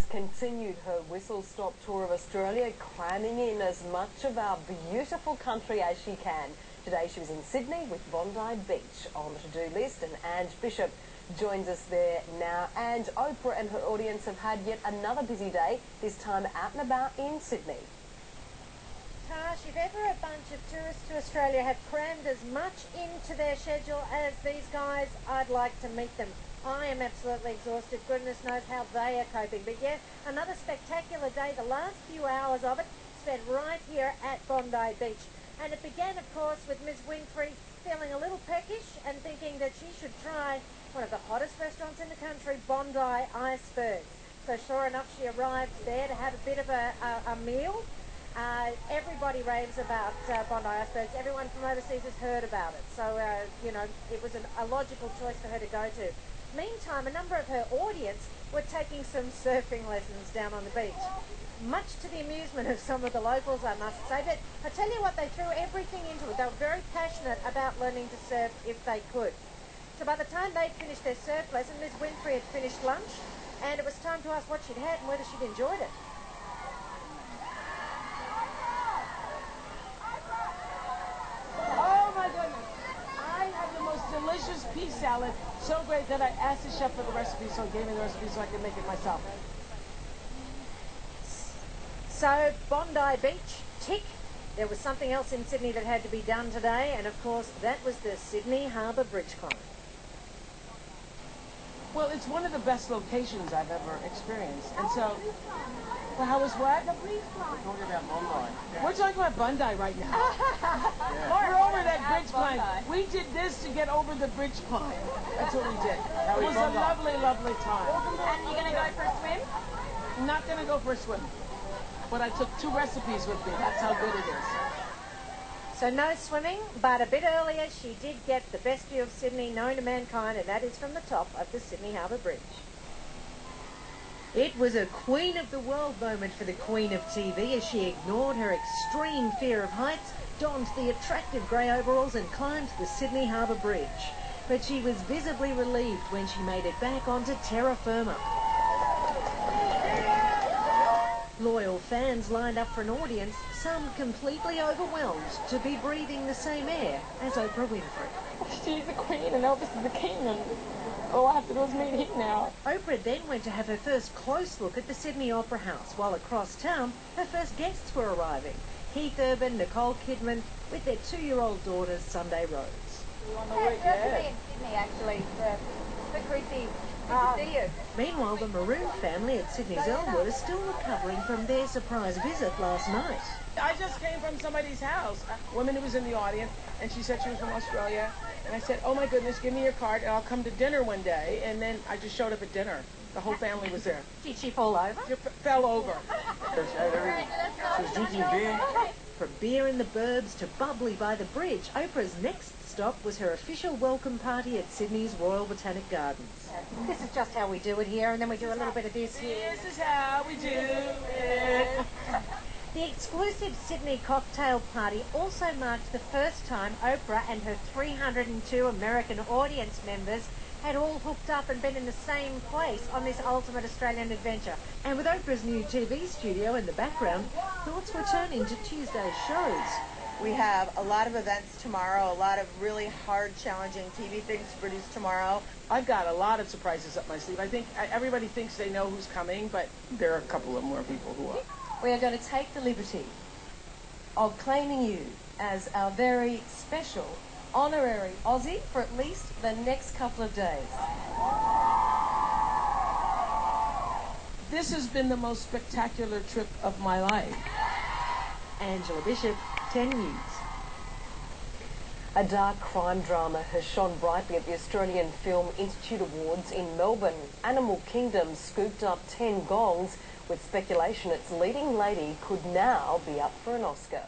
continued her whistle-stop tour of Australia, cramming in as much of our beautiful country as she can. Today she was in Sydney with Bondi Beach on the to-do list, and Ange Bishop joins us there now. And Oprah and her audience have had yet another busy day, this time out and about in Sydney. Tash, if ever a bunch of tourists to Australia have crammed as much into their schedule as these guys, I'd like to meet them. I am absolutely exhausted. Goodness knows how they are coping. But yes, another spectacular day. The last few hours of it spent right here at Bondi Beach. And it began, of course, with Ms. Winfrey feeling a little peckish and thinking that she should try one of the hottest restaurants in the country, Bondi Icebergs. So sure enough, she arrived there to have a bit of a meal. Everybody raves about Bondi Icebergs. Everyone from overseas has heard about it. So, you know, it was a logical choice for her to go to. Meantime, a number of her audience were taking some surfing lessons down on the beach. Much to the amusement of some of the locals, I must say. But I tell you what, they threw everything into it. They were very passionate about learning to surf if they could. So by the time they'd finished their surf lesson, Ms. Winfrey had finished lunch, and it was time to ask what she'd had and whether she'd enjoyed it. Delicious pea salad, so great that I asked the chef for the recipe, so he gave me the recipe so I can make it myself. So, Bondi Beach, tick. There was something else in Sydney that had to be done today, and of course that was the Sydney Harbour Bridge climb. Well, it's one of the best locations I've ever experienced, and so... Well, how was what? The bridge climb. We're talking about Bondi. We're talking about Bondi right now. We're over that bridge climb. We did this to get over the bridge climb. That's what we did. It was a lovely, lovely time. And you're going to go for a swim? I'm not going to go for a swim. But I took 2 recipes with me. That's how good it is. So no swimming, but a bit earlier she did get the best view of Sydney known to mankind, and that is from the top of the Sydney Harbour Bridge. It was a Queen of the World moment for the Queen of TV as she ignored her extreme fear of heights, donned the attractive grey overalls and climbed the Sydney Harbour Bridge. But she was visibly relieved when she made it back onto terra firma. Loyal fans lined up for an audience, some completely overwhelmed to be breathing the same air as Oprah Winfrey. She's the Queen and Elvis is the King, and all I have to do is meet him now. Oprah then went to have her first close look at the Sydney Opera House, while across town her first guests were arriving. Keith Urban, Nicole Kidman, with their 2-year-old daughters, Sunday Rose. It's good to be in Sydney, actually, for Chrissy. Good to see you. Meanwhile, the Maroon family at Sydney's Elmwood are still recovering from their surprise visit last night. I just came from somebody's house, a woman who was in the audience, and she said she was from Australia. And I said, oh my goodness, give me your card and I'll come to dinner one day. And then I just showed up at dinner. The whole family was there. Did she fall over? She fell over. She was drinking beer. From beer in the burbs to bubbly by the bridge, Oprah's next stop was her official welcome party at Sydney's Royal Botanic Gardens. This is just how we do it here, and then we do a little bit of this here. This is how we do it. The exclusive Sydney cocktail party also marked the first time Oprah and her 302 American audience members had all hooked up and been in the same place on this ultimate Australian adventure. And with Oprah's new TV studio in the background, thoughts were turning to Tuesday's shows. We have a lot of events tomorrow, a lot of really hard, challenging TV things to produce tomorrow. I've got a lot of surprises up my sleeve. I think everybody thinks they know who's coming, but there are a couple of more people who are. We are going to take the liberty of claiming you as our very special honorary Aussie for at least the next couple of days. This has been the most spectacular trip of my life. Angela Bishop, 10 News. A dark crime drama has shone brightly at the Australian Film Institute Awards in Melbourne. Animal Kingdom scooped up 10 gongs, with speculation its leading lady could now be up for an Oscar.